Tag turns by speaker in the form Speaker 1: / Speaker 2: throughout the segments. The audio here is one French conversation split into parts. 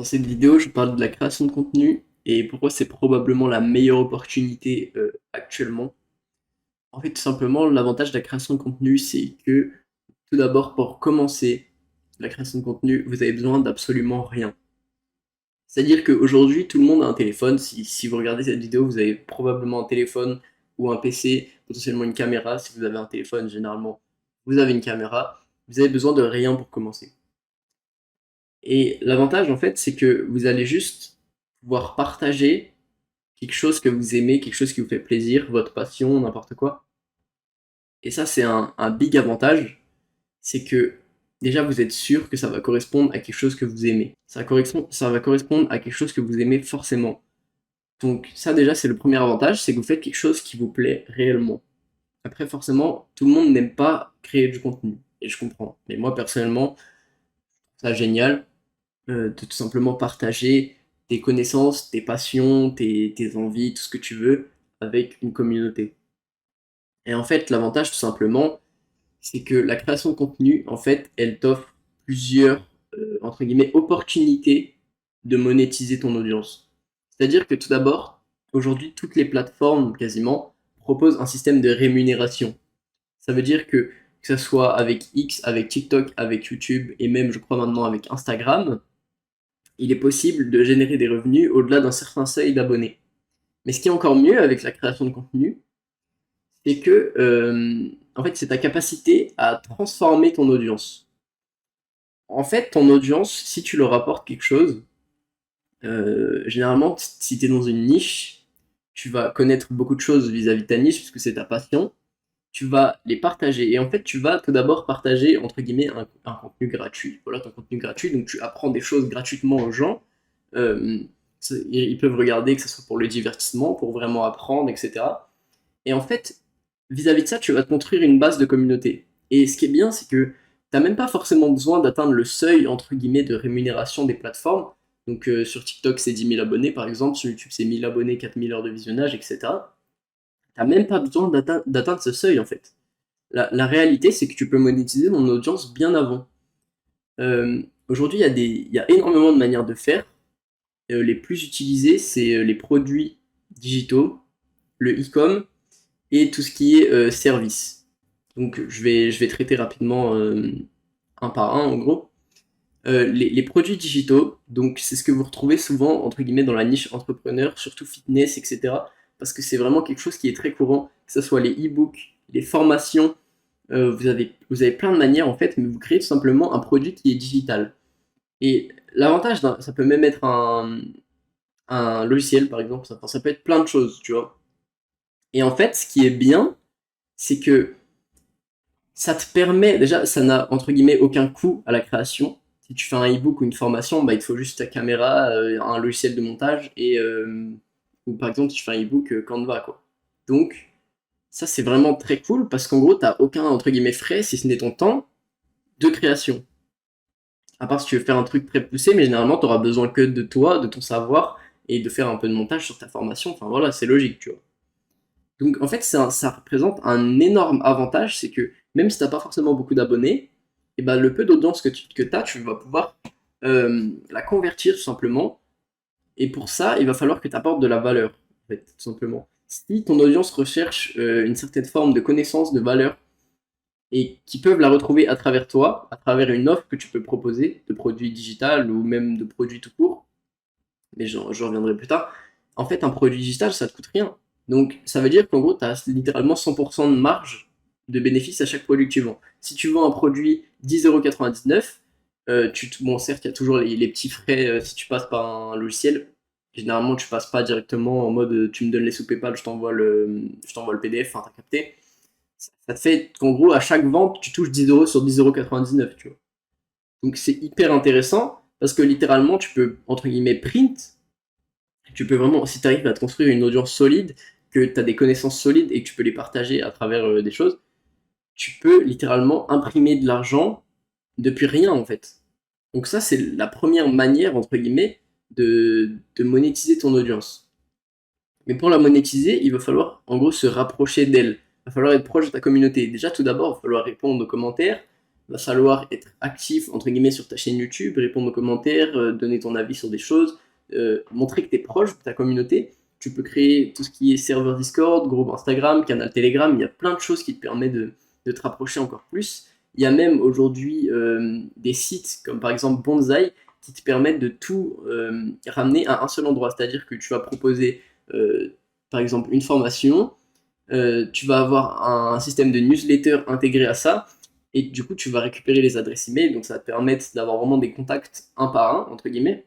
Speaker 1: Dans cette vidéo, je parle de la création de contenu et pourquoi c'est probablement la meilleure opportunité actuellement. En fait, tout simplement, l'avantage de la création de contenu, c'est que tout d'abord, pour commencer la création de contenu, vous avez besoin d'absolument rien. C'est-à-dire qu'aujourd'hui, tout le monde a un téléphone. Si vous regardez cette vidéo, vous avez probablement un téléphone ou un PC, potentiellement une caméra. Si vous avez un téléphone, généralement, vous avez une caméra. Vous avez besoin de rien pour commencer. Et l'avantage, en fait, c'est que vous allez juste pouvoir partager quelque chose que vous aimez, quelque chose qui vous fait plaisir, votre passion, n'importe quoi. Et ça, c'est un big avantage, c'est que déjà, vous êtes sûr que ça va correspondre à quelque chose que vous aimez. Ça va correspondre à quelque chose que vous aimez forcément. Donc ça, déjà, c'est le premier avantage, c'est que vous faites quelque chose qui vous plaît réellement. Après, forcément, tout le monde n'aime pas créer du contenu, et je comprends. Mais moi, personnellement, ça génial de tout simplement partager tes connaissances, tes passions, tes envies, tout ce que tu veux avec une communauté. Et en fait, l'avantage tout simplement, c'est que la création de contenu, en fait, elle t'offre plusieurs, entre guillemets, opportunités de monétiser ton audience. C'est-à-dire que tout d'abord, aujourd'hui, toutes les plateformes quasiment proposent un système de rémunération. Ça veut dire que ce soit avec X, avec TikTok, avec YouTube et même, je crois maintenant, avec Instagram, il est possible de générer des revenus au-delà d'un certain seuil d'abonnés. Mais ce qui est encore mieux avec la création de contenu, c'est que en fait, c'est ta capacité à transformer ton audience. En fait, ton audience, si tu leur apportes quelque chose, généralement, si tu es dans une niche, tu vas connaître beaucoup de choses vis-à-vis de ta niche, puisque c'est ta passion, tu vas les partager. Et en fait, tu vas tout d'abord partager, entre guillemets, un contenu gratuit. Voilà ton contenu gratuit, donc tu apprends des choses gratuitement aux gens. Euh, ils peuvent regarder, que ce soit pour le divertissement, pour vraiment apprendre, etc. Et en fait, vis-à-vis de ça, tu vas te construire une base de communauté. Et ce qui est bien, c'est que tu n'as même pas forcément besoin d'atteindre le seuil, entre guillemets, de rémunération des plateformes. Donc sur TikTok, c'est 10 000 abonnés, par exemple. Sur YouTube, c'est 1000 abonnés, 4000 heures de visionnage, etc. Tu n'as même pas besoin d'atteindre ce seuil, en fait. La réalité, c'est que tu peux monétiser ton audience bien avant. Aujourd'hui, il y a énormément de manières de faire. Les plus utilisées, c'est les produits digitaux, le e-com et tout ce qui est service. Donc je vais traiter rapidement un par un en gros. Les produits digitaux, donc c'est ce que vous retrouvez souvent entre guillemets dans la niche entrepreneur, surtout fitness, etc. Parce que c'est vraiment quelque chose qui est très courant, que ce soit les e-books, les formations, vous avez plein de manières en fait, mais vous créez tout simplement un produit qui est digital. Et l'avantage, ça peut même être un logiciel par exemple, ça peut être plein de choses, tu vois. Et en fait, ce qui est bien, c'est que ça te permet, déjà, ça n'a entre guillemets aucun coût à la création. Si tu fais un e-book ou une formation, bah, il te faut juste ta caméra, un logiciel de montage et ou par exemple si tu fais un e-book Canva quoi. Donc ça c'est vraiment très cool parce qu'en gros t'as aucun entre guillemets frais si ce n'est ton temps de création. À part si tu veux faire un truc très poussé, mais généralement tu auras besoin que de toi, de ton savoir et de faire un peu de montage sur ta formation. Enfin voilà, c'est logique, tu vois. Donc en fait, ça représente un énorme avantage, c'est que même si tu n'as pas forcément beaucoup d'abonnés, et ben, le peu d'audience que tu as, tu vas pouvoir la convertir tout simplement. Et pour ça, il va falloir que tu apportes de la valeur, en fait, tout simplement. Si ton audience recherche une certaine forme de connaissance, de valeur, et qui peuvent la retrouver à travers toi, à travers une offre que tu peux proposer, de produits digital ou même de produits tout court, mais j'en reviendrai plus tard. En fait, un produit digital, ça te coûte rien. Donc, ça veut dire qu'en gros, tu as littéralement 100% de marge de bénéfice à chaque produit que tu vends. Si tu vends un produit 10,99 bon, certes, il y a toujours les petits frais si tu passes par un logiciel. Généralement, tu passes pas directement en mode tu me donnes les sous PayPal, je t'envoie le PDF, enfin, t'as capté. Ça te fait qu'en gros, à chaque vente, tu touches 10 euros sur 10,99 €, tu vois. Donc, c'est hyper intéressant parce que littéralement, tu peux, entre guillemets, print tu peux vraiment, si tu arrives à te construire une audience solide, que tu as des connaissances solides et que tu peux les partager à travers des choses, tu peux littéralement imprimer de l'argent depuis rien en fait. Donc ça, c'est la première manière, entre guillemets, de monétiser ton audience. Mais pour la monétiser, il va falloir en gros se rapprocher d'elle. Il va falloir être proche de ta communauté. Déjà, tout d'abord, il va falloir répondre aux commentaires, va falloir être actif, entre guillemets, sur ta chaîne YouTube, répondre aux commentaires, donner ton avis sur des choses, montrer que tu es proche de ta communauté. Tu peux créer tout ce qui est serveur Discord, groupe Instagram, canal Telegram, il y a plein de choses qui te permettent de te rapprocher encore plus. Il y a même aujourd'hui des sites comme par exemple Bonsai qui te permettent de tout ramener à un seul endroit. C'est-à-dire que tu vas proposer par exemple une formation, tu vas avoir un système de newsletter intégré à ça, et du coup tu vas récupérer les adresses email, donc ça va te permettre d'avoir vraiment des contacts un par un, entre guillemets.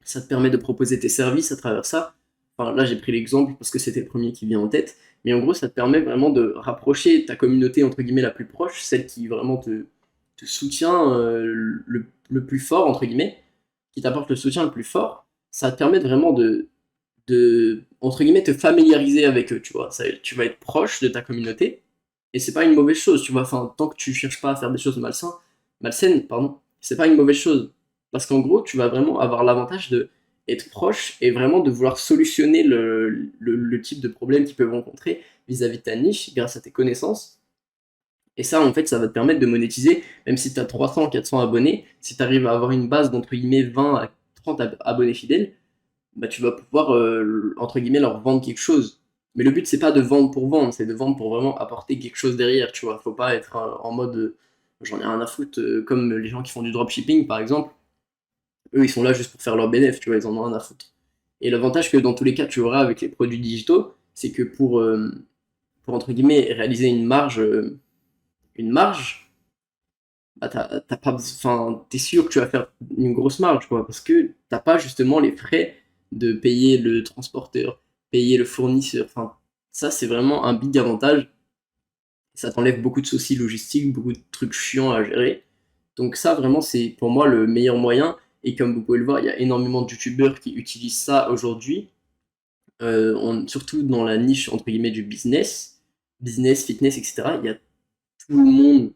Speaker 1: Ça te permet de proposer tes services à travers ça. Enfin, là j'ai pris l'exemple parce que c'était le premier qui vient en tête, mais en gros ça te permet vraiment de rapprocher ta communauté entre guillemets la plus proche, celle qui vraiment te soutient le plus fort, entre guillemets, qui t'apporte le soutien le plus fort. Ça va te permettre vraiment entre guillemets, te familiariser avec eux, tu vois. Tu vas être proche de ta communauté, et c'est pas une mauvaise chose, tu vois. Enfin, tant que tu cherches pas à faire des choses malsaines, pardon, c'est pas une mauvaise chose. Parce qu'en gros, tu vas vraiment avoir l'avantage de être proche et vraiment de vouloir solutionner le type de problème qu'ils peuvent rencontrer vis-à-vis de ta niche grâce à tes connaissances. Et ça, en fait, ça va te permettre de monétiser, même si tu as 300, 400 abonnés, si tu arrives à avoir une base d'entre guillemets 20 à 30 abonnés fidèles, bah, tu vas pouvoir, entre guillemets, leur vendre quelque chose. Mais le but, c'est pas de vendre pour vendre, c'est de vendre pour vraiment apporter quelque chose derrière, tu vois. Faut pas être en mode j'en ai rien à foutre, comme les gens qui font du dropshipping, par exemple. Eux, ils sont là juste pour faire leur bénéfice, tu vois, ils en ont rien à foutre. Et l'avantage que dans tous les cas, tu auras avec les produits digitaux, c'est que pour entre guillemets, réaliser une marge, bah, t'as pas, enfin, t'es sûr que tu vas faire une grosse marge, quoi, parce que t'as pas justement les frais de payer le transporteur, payer le fournisseur. Enfin, ça, c'est vraiment un big avantage. Ça t'enlève beaucoup de soucis logistiques, beaucoup de trucs chiants à gérer. Donc ça, vraiment, c'est pour moi le meilleur moyen. Et comme vous pouvez le voir, il y a énormément de youtubeurs qui utilisent ça aujourd'hui, surtout dans la niche, entre guillemets, du business, fitness, etc. Il y a tout le monde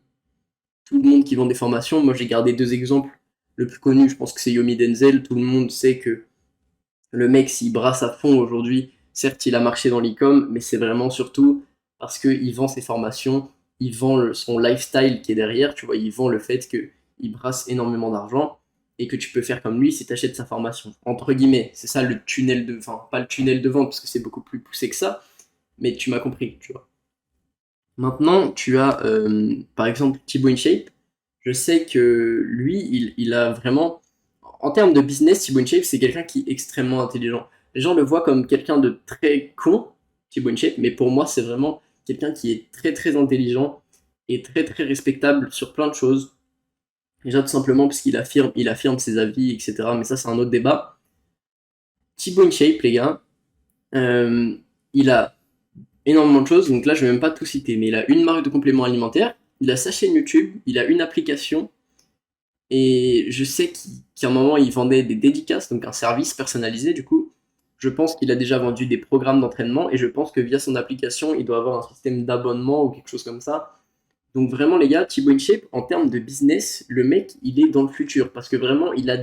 Speaker 1: tout le monde qui vend des formations. Moi, j'ai gardé deux exemples. Le plus connu, je pense que c'est Yomi Denzel. Tout le monde sait que le mec, s'il brasse à fond aujourd'hui, certes, il a marché dans l'e-com, mais c'est vraiment surtout parce qu'il vend ses formations, il vend son lifestyle qui est derrière, tu vois, il vend le fait qu'il brasse énormément d'argent et que tu peux faire comme lui si tu achètes sa formation. Entre guillemets, c'est ça le tunnel de... Enfin, pas le tunnel de vente, parce que c'est beaucoup plus poussé que ça, mais tu m'as compris, tu vois. Maintenant, tu as par exemple Thibaut InShape. Je sais que lui, il a vraiment. En termes de business, Thibaut InShape, c'est quelqu'un qui est extrêmement intelligent. Les gens le voient comme quelqu'un de très con, Thibaut InShape, mais pour moi, c'est vraiment quelqu'un qui est très très intelligent et très très respectable sur plein de choses. Déjà, tout simplement parce qu'il affirme ses avis, etc. Mais ça, c'est un autre débat. Thibaut InShape, les gars, euh, il a énormément de choses, donc là je vais même pas tout citer, mais il a une marque de compléments alimentaires, il a sa chaîne YouTube, il a une application, et je sais qu'à un moment il vendait des dédicaces, donc un service personnalisé du coup. Je pense qu'il a déjà vendu des programmes d'entraînement, et je pense que via son application, il doit avoir un système d'abonnement ou quelque chose comme ça. Donc vraiment les gars, Thibaut InShape, en termes de business, le mec, il est dans le futur, parce que vraiment, il a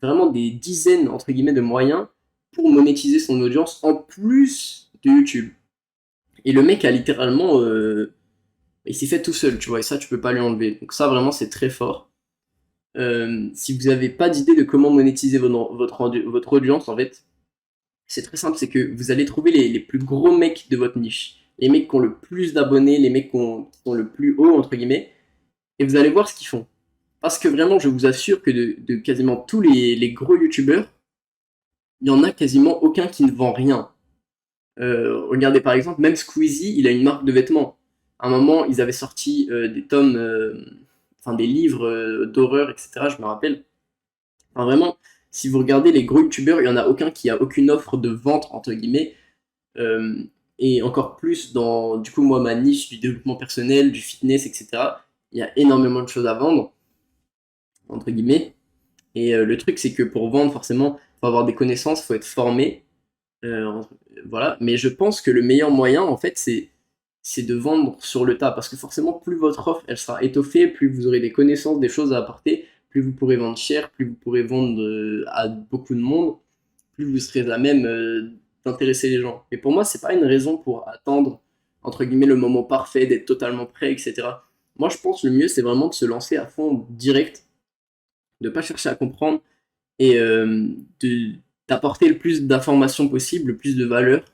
Speaker 1: vraiment des dizaines, entre guillemets, de moyens pour monétiser son audience en plus de YouTube. Et le mec a littéralement. Il s'est fait tout seul, tu vois, et ça, tu peux pas lui enlever. Donc, ça, vraiment, c'est très fort. Si vous n'avez pas d'idée de comment monétiser votre audience, en fait, c'est très simple, c'est que vous allez trouver les plus gros mecs de votre niche. Les mecs qui ont le plus d'abonnés, les mecs qui sont le plus haut, entre guillemets, et vous allez voir ce qu'ils font. Parce que vraiment, je vous assure que de quasiment tous les gros youtubeurs, il y en a quasiment aucun qui ne vend rien. Regardez par exemple, même Squeezie, il a une marque de vêtements. À un moment, ils avaient sorti des tomes, enfin des livres d'horreur, etc. Je me rappelle. Enfin vraiment, si vous regardez les gros youtubeurs, il y en a aucun qui a aucune offre de vente entre guillemets. Euh, et encore plus dans, du coup, moi, ma niche du développement personnel, du fitness, etc. Il y a énormément de choses à vendre entre guillemets. Et le truc, c'est que pour vendre, forcément, il faut avoir des connaissances, il faut être formé. Euh, voilà. Mais je pense que le meilleur moyen, en fait, c'est de vendre sur le tas. Parce que forcément, plus votre offre elle sera étoffée, plus vous aurez des connaissances, des choses à apporter, plus vous pourrez vendre cher, plus vous pourrez vendre à beaucoup de monde, plus vous serez à même d'intéresser les gens. Et pour moi, c'est pas une raison pour attendre, entre guillemets, le moment parfait, d'être totalement prêt, etc. Moi, je pense que le mieux, c'est vraiment de se lancer à fond direct, de pas chercher à comprendre et d'apporter le plus d'informations possible, le plus de valeur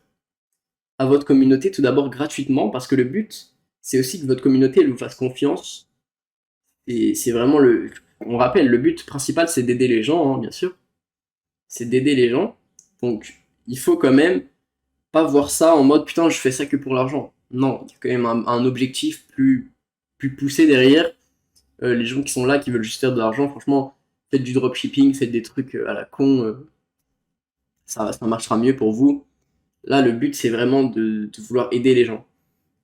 Speaker 1: à votre communauté, tout d'abord gratuitement, parce que le but, c'est aussi que votre communauté elle vous fasse confiance. Et c'est vraiment le. On rappelle, le but principal, c'est d'aider les gens, hein, bien sûr. C'est d'aider les gens. Donc, il faut quand même pas voir ça en mode putain, je fais ça que pour l'argent. Non, il y a quand même un objectif plus poussé derrière. Les gens qui sont là, qui veulent juste faire de l'argent, franchement, faites du dropshipping, faites des trucs à la con, ça marchera mieux pour vous. Là, le but, c'est vraiment de vouloir aider les gens.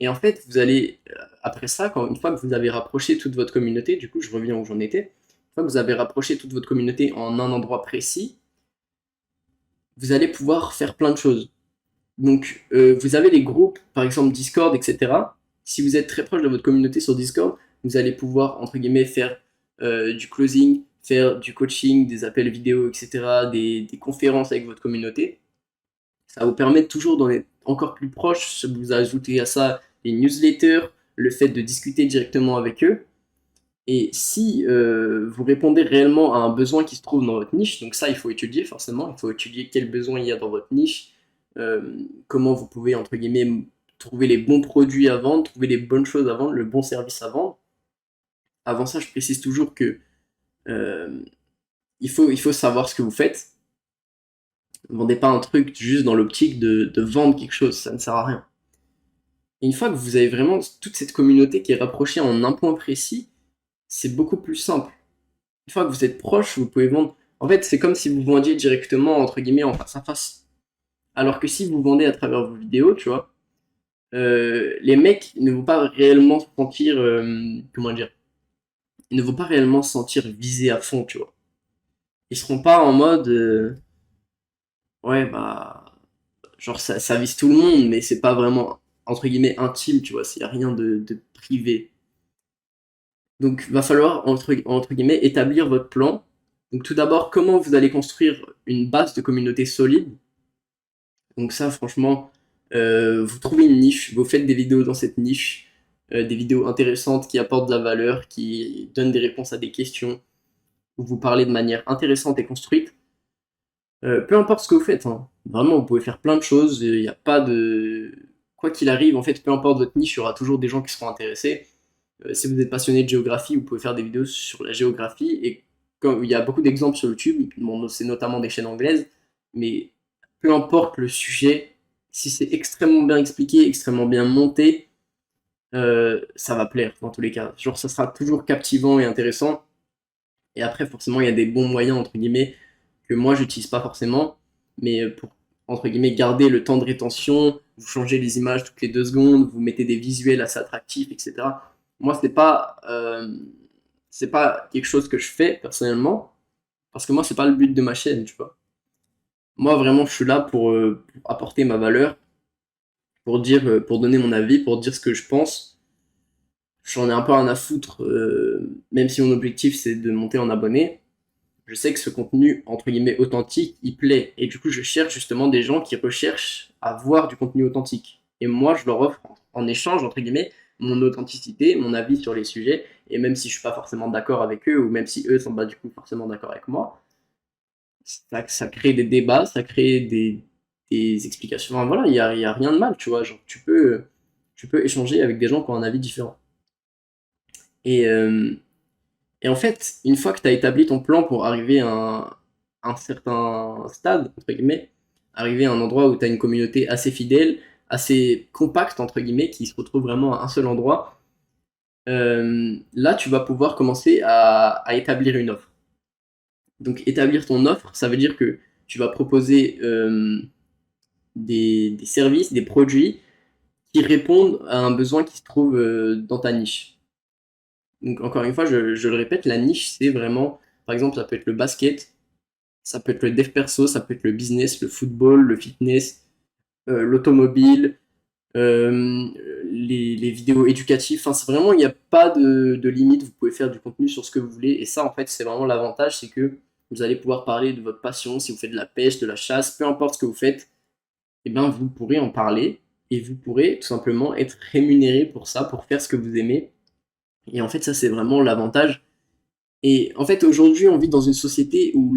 Speaker 1: Et en fait, vous allez, après ça, une fois que vous avez rapproché toute votre communauté, du coup, je reviens où j'en étais, une fois que vous avez rapproché toute votre communauté en un endroit précis, vous allez pouvoir faire plein de choses. Donc, vous avez les groupes, par exemple Discord, etc. Si vous êtes très proche de votre communauté sur Discord, vous allez pouvoir, entre guillemets, faire du closing, faire du coaching, des appels vidéo, etc., des conférences avec votre communauté. Ça va vous permettre toujours d'en être encore plus proche. Vous ajoutez à ça les newsletters, le fait de discuter directement avec eux. Et si vous répondez réellement à un besoin qui se trouve dans votre niche, donc ça il faut étudier forcément, il faut étudier quel besoin il y a dans votre niche, comment vous pouvez entre guillemets trouver les bons produits à vendre, trouver les bonnes choses à vendre, le bon service à vendre. Avant ça, je précise toujours que euh, il faut savoir ce que vous faites. Ne vendez pas un truc juste dans l'optique de vendre quelque chose, ça ne sert à rien. Et une fois que vous avez vraiment toute cette communauté qui est rapprochée en un point précis, c'est beaucoup plus simple. Une fois que vous êtes proche, vous pouvez vendre. En fait, c'est comme si vous vendiez directement, entre guillemets, en face à face. Alors que si vous vendez à travers vos vidéos, tu vois, les mecs ne vont pas réellement se sentir, comment dire, ils ne vont pas réellement se sentir visés à fond, tu vois. Ils seront pas en mode, ouais, bah, genre ça vise tout le monde, mais c'est pas vraiment, entre guillemets, intime, tu vois, il n'y a rien de privé. Donc, va falloir, entre guillemets, établir votre plan. Donc, tout d'abord, comment vous allez construire une base de communauté solide. Donc ça, franchement, vous trouvez une niche, vous faites des vidéos dans cette niche, des vidéos intéressantes qui apportent de la valeur, qui donnent des réponses à des questions, où vous parlez de manière intéressante et construite. Peu importe ce que vous faites, hein. Vraiment, vous pouvez faire plein de choses, il n'y a pas de... Quoi qu'il arrive, en fait, peu importe votre niche, il y aura toujours des gens qui seront intéressés. Si vous êtes passionné de géographie, vous pouvez faire des vidéos sur la géographie, et comme il y a beaucoup d'exemples sur YouTube, bon, c'est notamment des chaînes anglaises, mais peu importe le sujet, si c'est extrêmement bien expliqué, extrêmement bien monté, ça va plaire dans tous les cas. Genre, ça sera toujours captivant et intéressant. Et après, forcément, il y a des bons moyens, entre guillemets, que moi, j'utilise pas forcément, mais pour, entre guillemets, garder le temps de rétention, vous changez les images toutes les 2 secondes, vous mettez des visuels assez attractifs, etc. Moi, c'est pas quelque chose que je fais personnellement, parce que moi, c'est pas le but de ma chaîne, tu vois. Moi, vraiment, je suis là pour apporter ma valeur, pour dire, pour donner mon avis, pour dire ce que je pense. J'en ai un peu rien à foutre, même si mon objectif c'est de monter en abonnés. Je sais que ce contenu, entre guillemets, authentique, il plaît. Et du coup, je cherche justement des gens qui recherchent à voir du contenu authentique. Et moi, je leur offre en échange, entre guillemets, mon authenticité, mon avis sur les sujets. Et même si je suis pas forcément d'accord avec eux, ou même si eux sont pas du coup forcément d'accord avec moi, ça crée des débats, ça crée des explications. Enfin, voilà, y a rien de mal, tu vois. Genre, tu peux échanger avec des gens qui ont un avis différent. Et, euh, et en fait, une fois que tu as établi ton plan pour arriver à un certain stade, entre guillemets, arriver à un endroit où tu as une communauté assez fidèle, assez compacte, entre guillemets, qui se retrouve vraiment à un seul endroit, là, tu vas pouvoir commencer à établir une offre. Donc, établir ton offre, ça veut dire que tu vas proposer des services, des produits qui répondent à un besoin qui se trouve dans ta niche. Donc, encore une fois, je le répète, la niche, c'est vraiment, par exemple, ça peut être le basket, ça peut être le dev perso, ça peut être le business, le football, le fitness, l'automobile, euh, les vidéos éducatives. Enfin, c'est vraiment, il n'y a pas de limite. Vous pouvez faire du contenu sur ce que vous voulez. Et ça, en fait, c'est vraiment l'avantage, c'est que vous allez pouvoir parler de votre passion. Si vous faites de la pêche, de la chasse, peu importe ce que vous faites, eh bien, vous pourrez en parler et vous pourrez tout simplement être rémunéré pour ça, pour faire ce que vous aimez. Et en fait, ça, c'est vraiment l'avantage. Et en fait, aujourd'hui, on vit dans une société où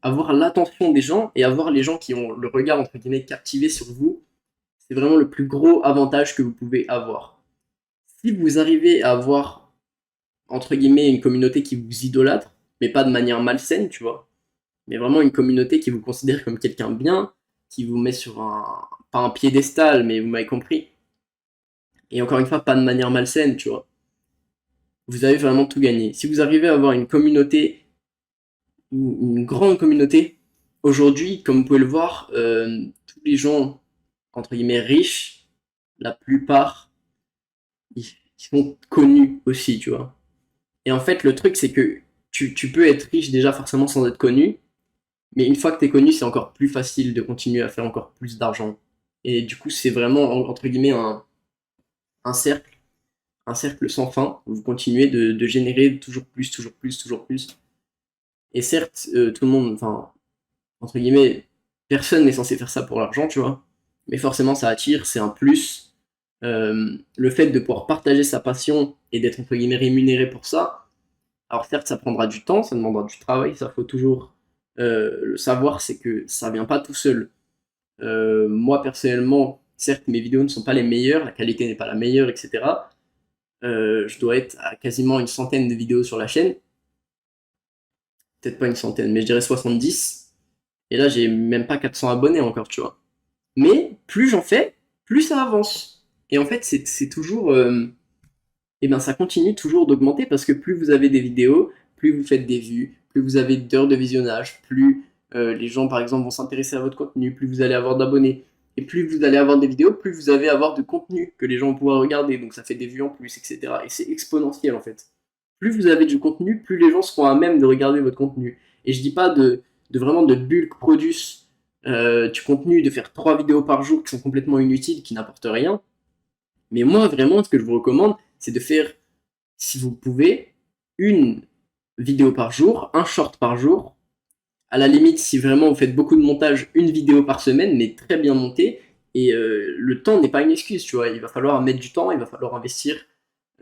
Speaker 1: avoir l'attention des gens et avoir les gens qui ont le regard, entre guillemets, captivé sur vous, c'est vraiment le plus gros avantage que vous pouvez avoir. Si vous arrivez à avoir, entre guillemets, une communauté qui vous idolâtre, mais pas de manière malsaine, tu vois, mais vraiment une communauté qui vous considère comme quelqu'un bien, qui vous met sur pas un piédestal, mais vous m'avez compris. Et encore une fois, pas de manière malsaine, tu vois. Vous avez vraiment tout gagné. Si vous arrivez à avoir une communauté, une grande communauté, aujourd'hui, comme vous pouvez le voir, tous les gens, entre guillemets, riches, la plupart, ils sont connus aussi, tu vois. Et en fait, le truc, c'est que tu peux être riche déjà forcément sans être connu, mais une fois que tu es connu, c'est encore plus facile de continuer à faire encore plus d'argent. Et du coup, c'est vraiment, entre guillemets, un cercle, un cercle sans fin, où vous continuez de générer toujours plus, toujours plus, toujours plus. Et certes, tout le monde, enfin, entre guillemets, personne n'est censé faire ça pour l'argent, tu vois. Mais forcément, ça attire, c'est un plus. Le fait de pouvoir partager sa passion et d'être, entre guillemets, rémunéré pour ça, alors certes, ça prendra du temps, ça demandera du travail, ça faut toujours le savoir, c'est que ça vient pas tout seul. Moi, personnellement, certes, mes vidéos ne sont pas les meilleures, la qualité n'est pas la meilleure, etc. Je dois être à quasiment une centaine de vidéos sur la chaîne. Peut-être pas une centaine, mais je dirais 70. Et là, j'ai même pas 400 abonnés encore, tu vois. Mais plus j'en fais, plus ça avance. Et en fait, c'est toujours... et ben, ça continue toujours d'augmenter parce que plus vous avez des vidéos, plus vous faites des vues, plus vous avez d'heures de visionnage, plus les gens, par exemple, vont s'intéresser à votre contenu, plus vous allez avoir d'abonnés. Et plus vous allez avoir des vidéos, plus vous allez avoir de contenu que les gens vont pouvoir regarder. Donc ça fait des vues en plus, etc. Et c'est exponentiel en fait. Plus vous avez du contenu, plus les gens seront à même de regarder votre contenu. Et je dis pas de vraiment de bulk produce du contenu, de faire 3 vidéos par jour qui sont complètement inutiles, qui n'apportent rien. Mais moi, vraiment, ce que je vous recommande, c'est de faire, si vous pouvez, une vidéo par jour, un short par jour. À la limite, si vraiment vous faites beaucoup de montage, une vidéo par semaine, mais très bien montée. Et le temps n'est pas une excuse, tu vois. Il va falloir mettre du temps, il va falloir investir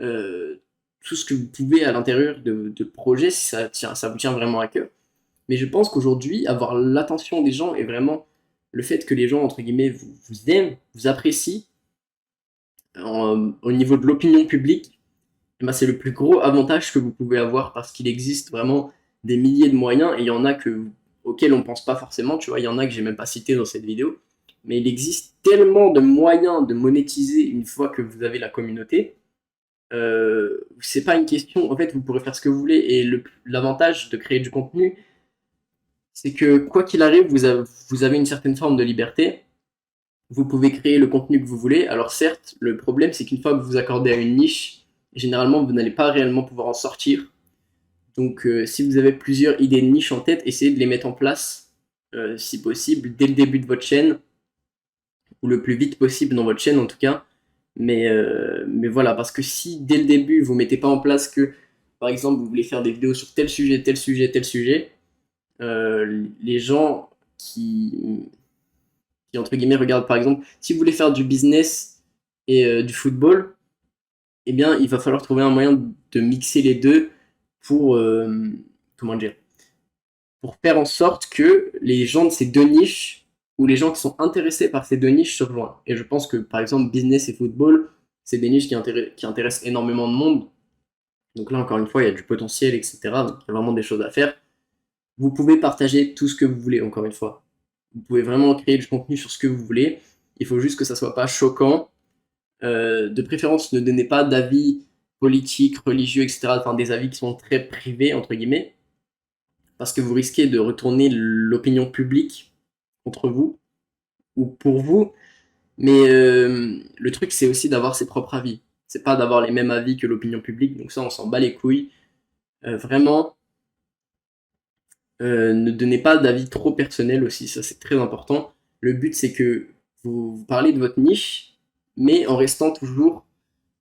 Speaker 1: euh, tout ce que vous pouvez à l'intérieur de projets si ça vous tient vraiment à cœur. Mais je pense qu'aujourd'hui, avoir l'attention des gens et vraiment le fait que les gens, entre guillemets, vous aiment, vous apprécient, au niveau de l'opinion publique, eh ben, c'est le plus gros avantage que vous pouvez avoir parce qu'il existe vraiment des milliers de moyens et il y en a auxquels on ne pense pas forcément, tu vois, il y en a que j'ai même pas cité dans cette vidéo, mais il existe tellement de moyens de monétiser une fois que vous avez la communauté. C'est pas une question, en fait, vous pourrez faire ce que vous voulez et l'avantage de créer du contenu, c'est que quoi qu'il arrive, vous avez une certaine forme de liberté. Vous pouvez créer le contenu que vous voulez. Alors certes, le problème, c'est qu'une fois que vous vous accordez à une niche, généralement, vous n'allez pas réellement pouvoir en sortir. Donc si vous avez plusieurs idées de niche en tête, essayez de les mettre en place, si possible, dès le début de votre chaîne, ou le plus vite possible dans votre chaîne en tout cas. Mais voilà, parce que si dès le début, vous ne mettez pas en place que, par exemple, vous voulez faire des vidéos sur tel sujet, tel sujet, tel sujet, les gens qui, entre guillemets, regardent, par exemple, si vous voulez faire du business et du football, eh bien, il va falloir trouver un moyen de mixer les deux pour, comment dire, pour faire en sorte que les gens de ces deux niches, ou les gens qui sont intéressés par ces deux niches se rejoignent. Et je pense que, par exemple, business et football, c'est des niches qui intéressent énormément de monde. Donc là, encore une fois, il y a du potentiel, etc. Donc il y a vraiment des choses à faire. Vous pouvez partager tout ce que vous voulez, encore une fois. Vous pouvez vraiment créer du contenu sur ce que vous voulez. Il faut juste que ça soit pas choquant. De préférence, ne donnez pas d'avis politiques, religieux, etc. Enfin, des avis qui sont très privés, entre guillemets, parce que vous risquez de retourner l'opinion publique contre vous ou pour vous. Mais le truc, c'est aussi d'avoir ses propres avis. C'est pas d'avoir les mêmes avis que l'opinion publique. Donc ça, on s'en bat les couilles. Vraiment, ne donnez pas d'avis trop personnel aussi. Ça, c'est très important. Le but, c'est que vous parlez de votre niche, mais en restant toujours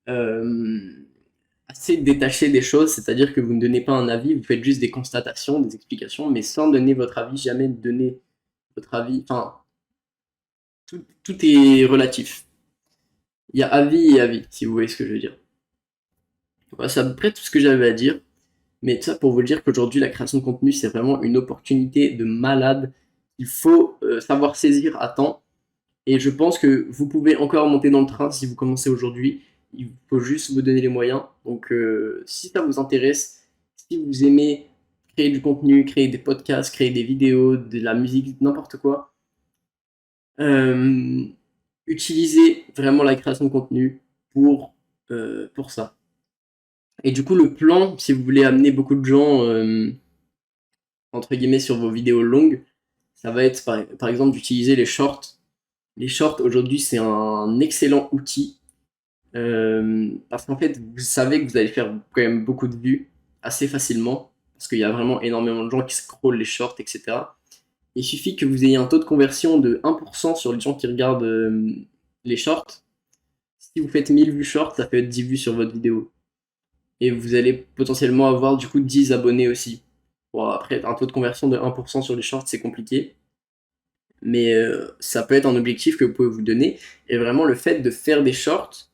Speaker 1: euh, assez détaché des choses, c'est-à-dire que vous ne donnez pas un avis, vous faites juste des constatations, des explications, mais sans donner votre avis, jamais donner votre avis. Enfin, tout est relatif. Il y a avis et avis, si vous voyez ce que je veux dire. Voilà, c'est à peu près tout ce que j'avais à dire. Mais tout ça pour vous dire qu'aujourd'hui, la création de contenu, c'est vraiment une opportunité de malade. Il faut savoir saisir à temps. Et je pense que vous pouvez encore monter dans le train si vous commencez aujourd'hui. Il faut juste vous donner les moyens. Donc, si ça vous intéresse, si vous aimez créer du contenu, créer des podcasts, créer des vidéos, de la musique, n'importe quoi, euh, utilisez vraiment la création de contenu pour ça. Et du coup, le plan, si vous voulez amener beaucoup de gens, entre guillemets, sur vos vidéos longues, ça va être par exemple d'utiliser les shorts. Les shorts, aujourd'hui, c'est un excellent outil. Parce qu'en fait, vous savez que vous allez faire quand même beaucoup de vues assez facilement. Parce qu'il y a vraiment énormément de gens qui scrollent les shorts, etc. Il suffit que vous ayez un taux de conversion de 1% sur les gens qui regardent les shorts. Si vous faites 1000 vues shorts, ça fait 10 vues sur votre vidéo. Et vous allez potentiellement avoir du coup 10 abonnés aussi. Bon, après, un taux de conversion de 1% sur les shorts, c'est compliqué. Mais ça peut être un objectif que vous pouvez vous donner. Et vraiment, le fait de faire des shorts,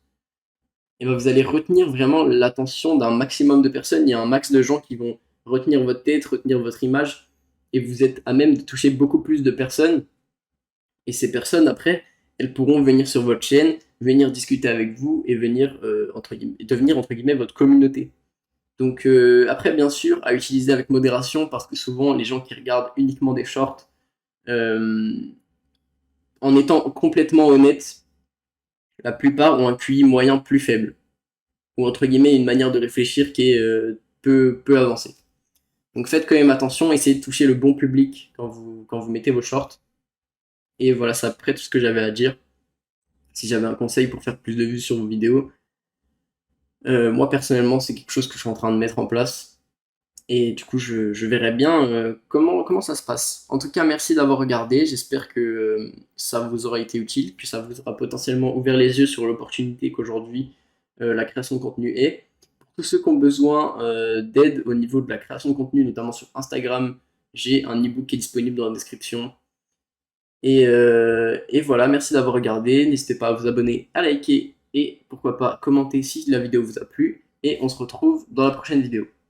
Speaker 1: et ben vous allez retenir vraiment l'attention d'un maximum de personnes. Il y a un max de gens qui vont retenir votre tête, retenir votre image. Et vous êtes à même de toucher beaucoup plus de personnes. Et ces personnes, après, elles pourront venir sur votre chaîne, venir discuter avec vous et venir, devenir, entre guillemets, votre communauté. Donc après, bien sûr, à utiliser avec modération parce que souvent, les gens qui regardent uniquement des shorts, euh, en étant complètement honnête, la plupart ont un QI moyen plus faible. Ou entre guillemets, une manière de réfléchir qui est peu avancée. Donc faites quand même attention, essayez de toucher le bon public quand vous mettez vos shorts. Et voilà, c'est à peu près tout ce que j'avais à dire. Si j'avais un conseil pour faire plus de vues sur vos vidéos, moi personnellement, c'est quelque chose que je suis en train de mettre en place. Et du coup, je verrai bien comment ça se passe. En tout cas, merci d'avoir regardé. J'espère que ça vous aura été utile, que ça vous aura potentiellement ouvert les yeux sur l'opportunité qu'aujourd'hui la création de contenu est. Pour tous ceux qui ont besoin d'aide au niveau de la création de contenu, notamment sur Instagram, j'ai un ebook qui est disponible dans la description. Et voilà, merci d'avoir regardé. N'hésitez pas à vous abonner, à liker et pourquoi pas commenter si la vidéo vous a plu. Et on se retrouve dans la prochaine vidéo.